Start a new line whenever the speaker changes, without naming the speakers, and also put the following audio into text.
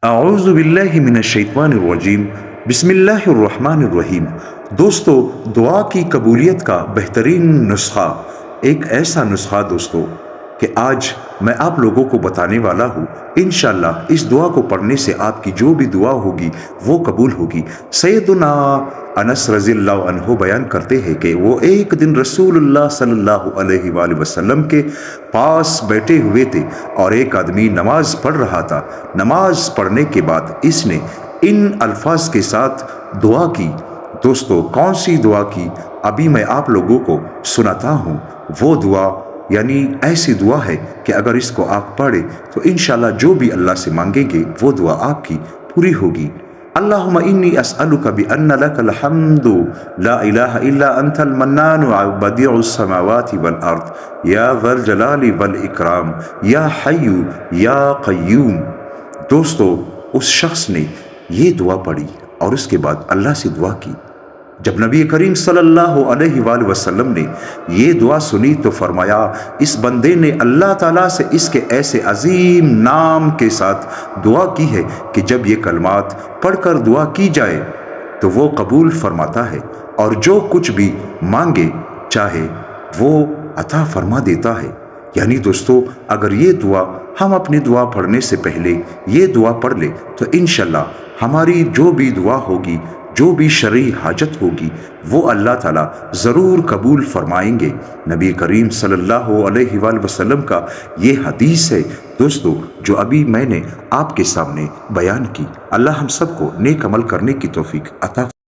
اعوذ باللہ من الشیطان الرجیم بسم اللہ الرحمن الرحیم۔ دوستو، دعا کی قبولیت کا بہترین نسخہ، ایک ایسا نسخہ دوستو کہ آج میں آپ لوگوں کو بتانے والا ہوں۔ انشاءاللہ اس دعا کو پڑھنے سے آپ کی جو بھی دعا ہوگی وہ قبول ہوگی۔ سیدنا انس رضی اللہ عنہ بیان کرتے ہیں کہ وہ ایک دن رسول اللہ صلی اللہ علیہ وآلہ وسلم کے پاس بیٹھے ہوئے تھے اور ایک آدمی نماز پڑھ رہا تھا۔ نماز پڑھنے کے بعد اس نے ان الفاظ کے ساتھ دعا کی۔ دوستو، کون سی دعا کی ابھی میں آپ لوگوں کو سناتا ہوں۔ وہ دعا یعنی ایسی دعا ہے کہ اگر اس کو آپ پڑھیں تو انشاءاللہ جو بھی اللہ سے مانگیں گے وہ دعا آپ کی پوری ہوگی۔ اللہم انی اسألک بأن لک الحمد لا الہ الا انت المنان بدیع السماوات والارض یا ذا الجلال والاکرام یا حی یا قیوم۔ دوستو، اس شخص نے یہ دعا پڑھی اور اس کے بعد اللہ سے دعا کی۔ جب نبی کریم صلی اللہ علیہ وآلہ وسلم نے یہ دعا سنی تو فرمایا، اس بندے نے اللہ تعالیٰ سے اس کے ایسے عظیم نام کے ساتھ دعا کی ہے کہ جب یہ کلمات پڑھ کر دعا کی جائے تو وہ قبول فرماتا ہے اور جو کچھ بھی مانگے چاہے وہ عطا فرما دیتا ہے۔ یعنی دوستو، اگر یہ دعا ہم اپنی دعا پڑھنے سے پہلے یہ دعا پڑھ لیں تو انشاءاللہ ہماری جو بھی دعا ہوگی، جو بھی شرعی حاجت ہوگی، وہ اللہ تعالیٰ ضرور قبول فرمائیں گے۔ نبی کریم صلی اللہ علیہ وآلہ وسلم کا یہ حدیث ہے دوستو جو ابھی میں نے آپ کے سامنے بیان کی۔ اللہ ہم سب کو نیک عمل کرنے کی توفیق عطا